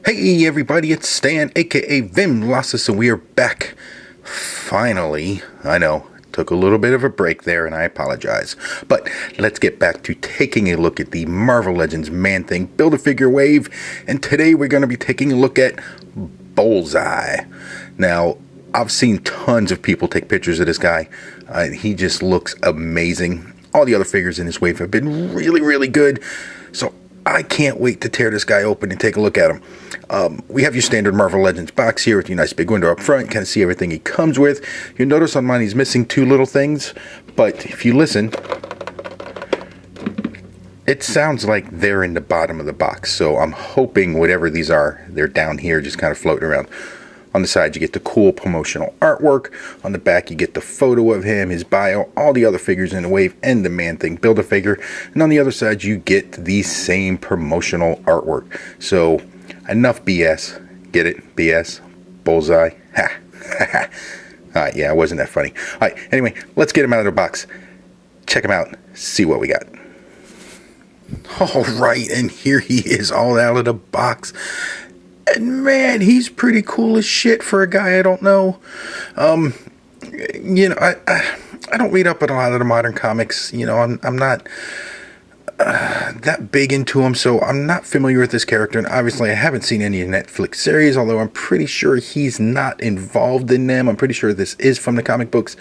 Hey everybody, it's Stan, aka Vim Losses, and we are back. Finally, I know, took a little bit of a break there, and I apologize. But let's get back to taking a look at the Marvel Legends Man-Thing Build-A-Figure wave, and today we're going to be taking a look at Bullseye. Now, I've seen tons of people take pictures of this guy. He just looks amazing. All the other figures in this wave have been really good, so I can't wait to tear this guy open and take a look at him. We have your standard Marvel Legends box here with your nice big window up front. Kind of see everything he comes with. You'll notice on mine he's missing two little things, but if you listen, it sounds like they're in the bottom of the box. So I'm hoping whatever these are, they're down here just kind of floating around. On the side, you get the cool promotional artwork. On the back, you get the photo of him, his bio, all the other figures in the wave, and the Man-Thing Build-A-Figure. And on the other side, you get the same promotional artwork. So, enough BS. Get it? BS? Bullseye? Ha! Alright, yeah, it wasn't that funny. Alright, anyway, let's get him out of the box. Check him out. See what we got. Alright, and here he is all out of the box. And man, he's pretty cool as shit for a guy I don't know. You know, I don't read up on a lot of the modern comics. You know, I'm not that big into them, so I'm not familiar with this character. And obviously, I haven't seen any of the Netflix series, although I'm pretty sure he's not involved in them. I'm pretty sure this is from the comic books.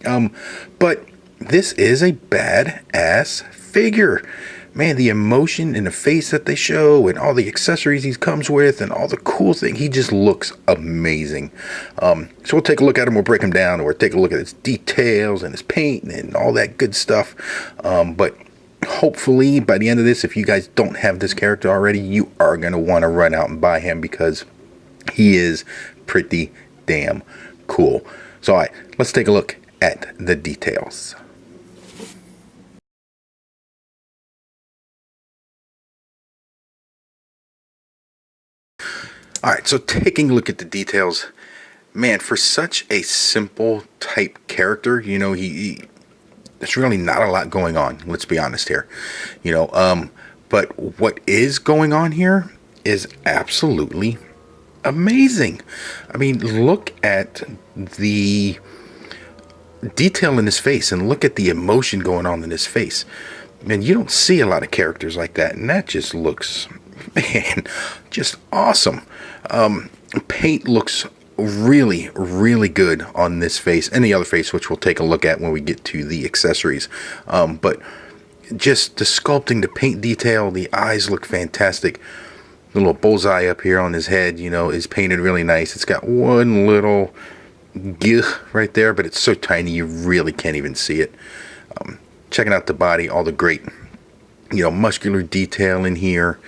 But this is a badass figure. Man, the emotion in the face that they show and all the accessories he comes with and all the cool thing, he just looks amazing. So we'll take a look at him, we'll break him down, or take a look at his details and his paint and all that good stuff. But hopefully by the end of this, if you guys don't have this character already, you are going to want to run out and buy him because he is pretty damn cool. So alright, let's take a look at the details. Alright, so taking a look at the details, man, for such a simple type character, you know, there's really not a lot going on, let's be honest here, you know, but what is going on here is absolutely amazing. I mean, look at the detail in his face and look at the emotion going on in his face. Man, you don't see a lot of characters like that, and that just looks, man, just awesome. Paint looks really good on this face and the other face, which we'll take a look at when we get to the accessories. But just the sculpting, the paint detail, the eyes look fantastic. The little bullseye up here on his head, you know, is painted really nice. It's got one little gih right there, but it's so tiny you really can't even see it. Checking out the body, all the great, you know, muscular detail in here.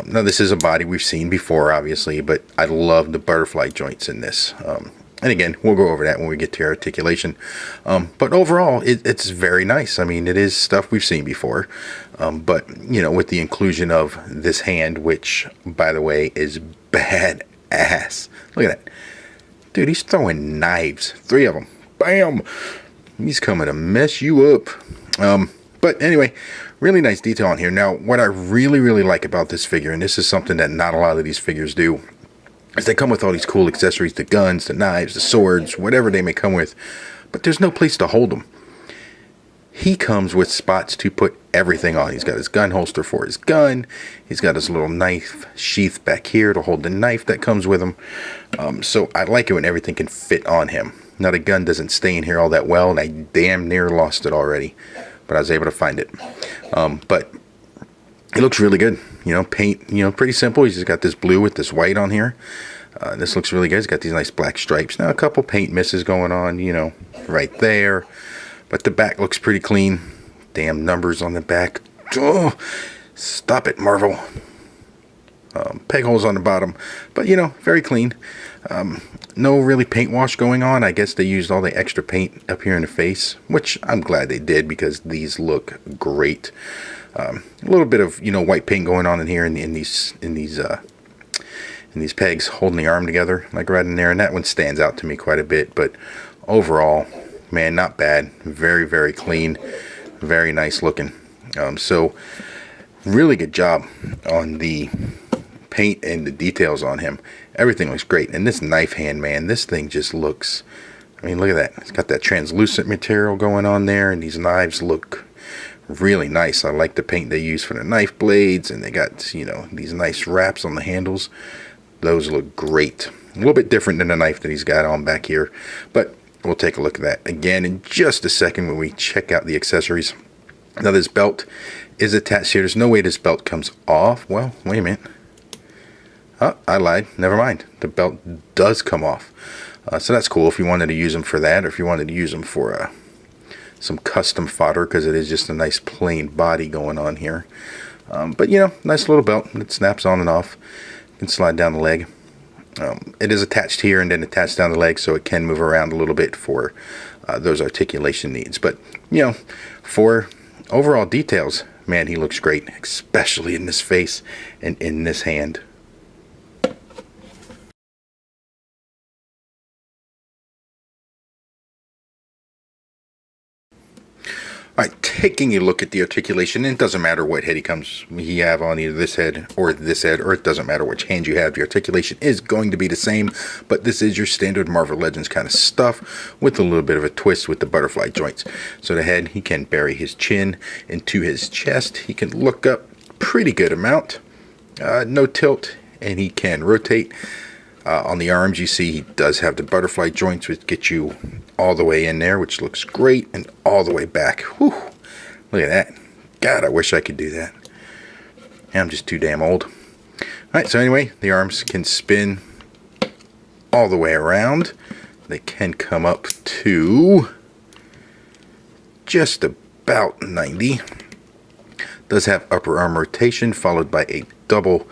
Now this is a body we've seen before, obviously, but I love the butterfly joints in this. And again, we'll go over that when we get to articulation. But overall, it's very nice. I mean, it is stuff we've seen before. But, you know, with the inclusion of this hand, which, by the way, is badass. Look at that. Dude, he's throwing knives. 3 of them. Bam! He's coming to mess you up. But anyway, really nice detail on here. Now, what I really like about this figure, and this is something that not a lot of these figures do, is they come with all these cool accessories, the guns, the knives, the swords, whatever they may come with, but there's no place to hold them. He comes with spots to put everything on. He's got his gun holster for his gun. He's got his little knife sheath back here to hold the knife that comes with him. So I like it when everything can fit on him. Now, the gun doesn't stay in here all that well, and I damn near lost it already, but I was able to find it. But it looks really good. You know, paint, you know, pretty simple. He's just got this blue with this white on here. This looks really good. He's got these nice black stripes. Now, a couple paint misses going on, you know, right there. But the back looks pretty clean. Damn numbers on the back. Oh, stop it, Marvel. Peg holes on the bottom. But, you know, very clean. No really paint wash going on. I guess they used all the extra paint up here in the face, which I'm glad they did because these look great. A little bit of, you know, white paint going on in here in these pegs holding the arm together, like right in there, and that one stands out to me quite a bit. But overall, man, not bad. Very clean, very nice looking. So really good job on the paint and the details on him, everything looks great. And this knife hand, man, this thing just looks, I mean, look at that. It's got that translucent material going on there, and these knives look really nice. I like the paint they use for the knife blades, and they got, you know, these nice wraps on the handles. Those look great. A little bit different than the knife that he's got on back here, but we'll take a look at that again in just a second when we check out the accessories. Now this belt is attached here. There's no way this belt comes off. Well, wait a minute. Oh, I lied. Never mind. The belt does come off. So that's cool if you wanted to use them for that, or if you wanted to use them for some custom fodder, because it is just a nice plain body going on here. But you know, nice little belt that snaps on and off. You can slide down the leg. It is attached here and then attached down the leg, so it can move around a little bit for those articulation needs. But you know, for overall details, man, he looks great, especially in this face and in this hand. Alright, taking a look at the articulation, and it doesn't matter what head he have on either this head, or it doesn't matter which hand you have, the articulation is going to be the same, but this is your standard Marvel Legends kind of stuff, with a little bit of a twist with the butterfly joints. So the head, he can bury his chin into his chest, he can look up pretty good amount, no tilt, and he can rotate. On the arms, you see he does have the butterfly joints, which get you all the way in there, which looks great, and all the way back. Whew, look at that. God, I wish I could do that. I'm just too damn old. Alright, so anyway, the arms can spin all the way around. They can come up to just about 90. Does have upper arm rotation, followed by a double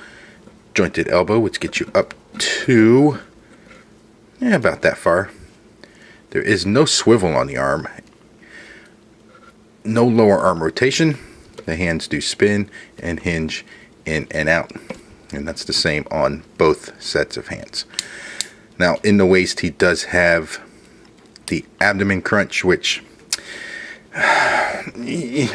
jointed elbow, which gets you up to about that far. There is no swivel on the arm, no lower arm rotation. The hands do spin and hinge in and out, and that's the same on both sets of hands. Now in the waist, he does have the abdomen crunch, which you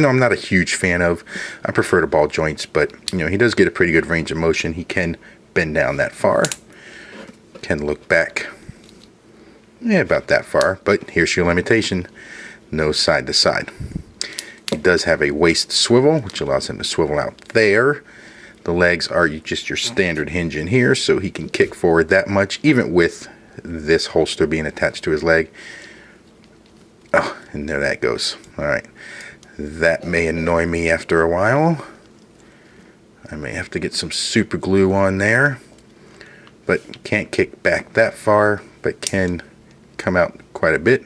know, I'm not a huge fan of. I prefer the ball joints, but you know, he does get a pretty good range of motion. He can bend down that far, can look back about that far, but here's your limitation: no side to side. He does have a waist swivel, which allows him to swivel out there. The legs are just your standard hinge in here, so he can kick forward that much, even with this holster being attached to his leg. Oh, and there that goes. Alright, that may annoy me after a while. I may have to get some super glue on there, but can't kick back that far, but can come out quite a bit.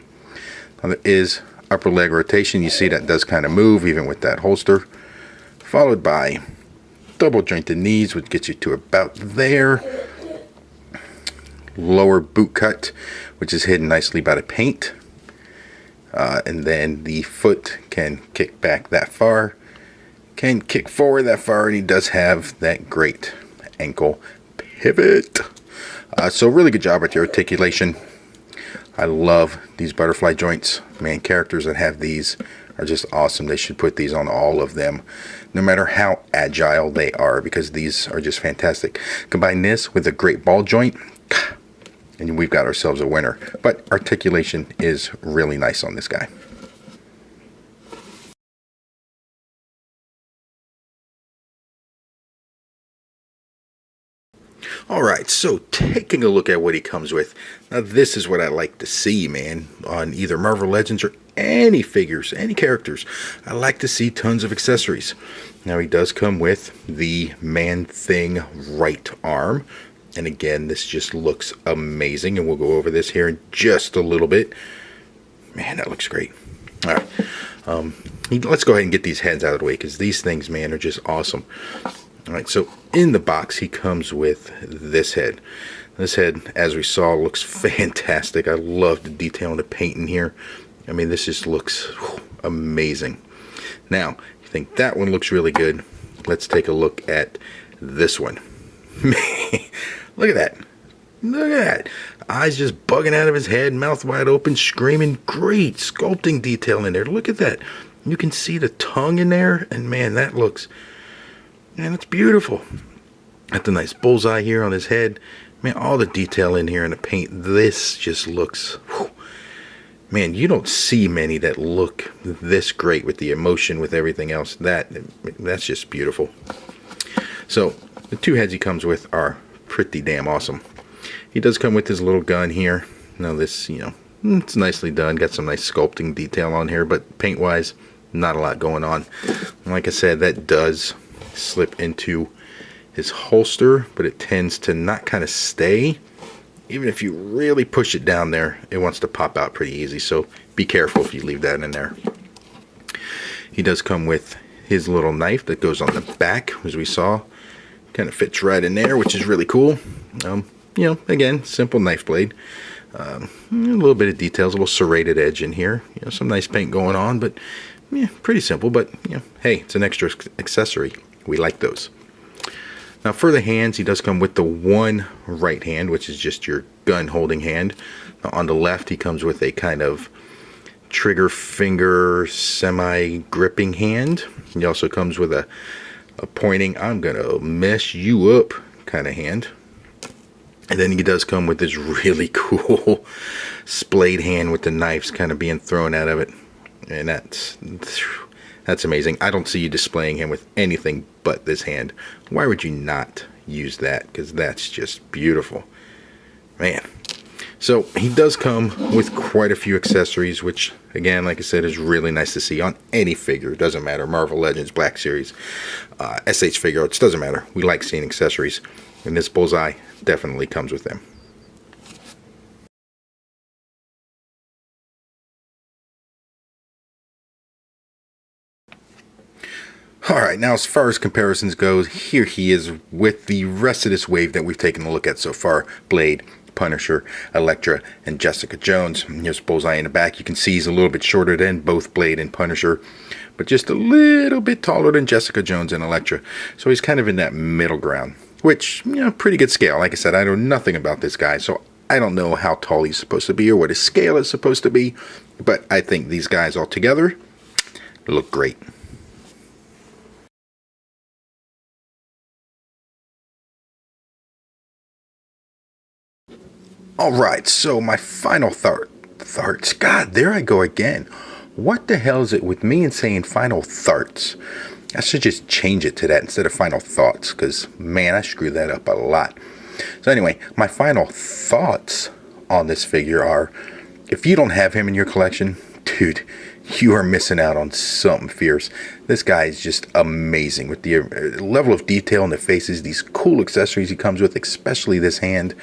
Now there is upper leg rotation. You see that does kind of move even with that holster, followed by double jointed knees, which gets you to about there. Lower boot cut, which is hidden nicely by the paint. And then the foot can kick back that far, can kick forward that far, and he does have that great ankle pivot. So really good job with the articulation. I love these butterfly joints. Man, characters that have these are just awesome. They should put these on all of them, no matter how agile they are, because these are just fantastic. Combine this with a great ball joint, and we've got ourselves a winner. But articulation is really nice on this guy. Alright, so taking a look at what he comes with. Now this is what I like to see, man, on either Marvel Legends or any figures, any characters. I like to see tons of accessories. Now he does come with the Man-Thing right arm. And again, this just looks amazing, and we'll go over this here in just a little bit. Man, that looks great. All right, let's go ahead and get these heads out of the way, because these things, man, are just awesome. All right, so in the box, he comes with this head. This head, as we saw, looks fantastic. I love the detail in the paint in here. I mean, this just looks amazing. Now, you think that one looks really good? Let's take a look at this one. Look at that. Look at that. Eyes just bugging out of his head, mouth wide open, screaming. Great sculpting detail in there. Look at that. You can see the tongue in there, and man, that looks, man, it's beautiful. Got the nice bullseye here on his head. Man, all the detail in here in the paint. This just looks, whew. Man, you don't see many that look this great with the emotion, with everything else. That's just beautiful. So the two heads he comes with are pretty damn awesome. He does come with his little gun here. Now this, it's nicely done. Got some nice sculpting detail on here, but paint wise, not a lot going on. Like I said, that does slip into his holster, but it tends to not kind of stay. Even if you really push it down there, it wants to pop out pretty easy, so be careful if you leave that in there. He does come with his little knife that goes on the back, as we saw. Kind of fits right in there, which is really cool. Again, simple knife blade. A little bit of details, a little serrated edge in here. Some nice paint going on, but yeah, pretty simple. But hey, it's an extra accessory. We like those. Now for the hands, he does come with the one right hand, which is just your gun holding hand. Now on the left, he comes with a kind of trigger finger semi-gripping hand. He also comes with a pointing, I'm gonna mess you up kind of hand. And then he does come with this really cool splayed hand with the knives kind of being thrown out of it. And that's amazing. I don't see you displaying him with anything but this hand. Why would you not use that? Because that's just beautiful. Man. So he does come with quite a few accessories, which again, like I said, is really nice to see on any figure. It doesn't matter. Marvel Legends, Black Series, SH Figure Arts, doesn't matter. We like seeing accessories. And this Bullseye definitely comes with them. Alright, now as far as comparisons goes, here he is with the rest of this wave that we've taken a look at so far. Blade, Punisher, Elektra, and Jessica Jones. Here's Bullseye in the back. You can see he's a little bit shorter than both Blade and Punisher, but just a little bit taller than Jessica Jones and Elektra. So he's kind of in that middle ground, which, pretty good scale. Like I said, I know nothing about this guy, so I don't know how tall he's supposed to be or what his scale is supposed to be, but I think these guys all together look great. Alright, so my final thoughts. God, there I go again. What the hell is it with me and saying final thoughts? I should just change it to that instead of final thoughts, because man, I screw that up a lot. So anyway, my final thoughts on this figure are, if you don't have him in your collection, dude, you are missing out on something fierce. This guy is just amazing with the level of detail in the faces, these cool accessories he comes with, especially this hand.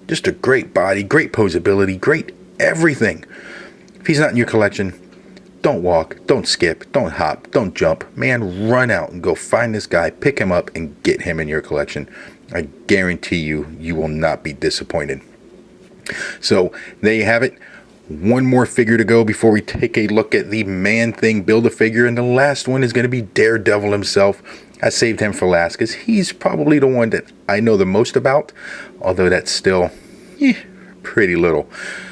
Just a great body, great posability, great everything. If he's not in your collection, don't walk, don't skip, don't hop, don't jump. Man, run out and go find this guy, pick him up, and get him in your collection. I guarantee you, you will not be disappointed. So, there you have it. One more figure to go before we take a look at the Man-Thing Build-A-Figure, and the last one is going to be Daredevil himself. I saved him for last because he's probably the one that I know the most about, although that's still pretty little.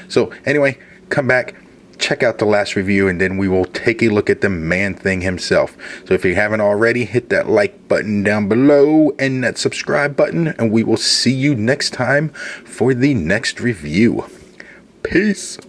So anyway, come back, check out the last review, and then we will take a look at the Man-Thing himself. So if you haven't already, hit that like button down below and that subscribe button, and we will see you next time for the next review. Peace.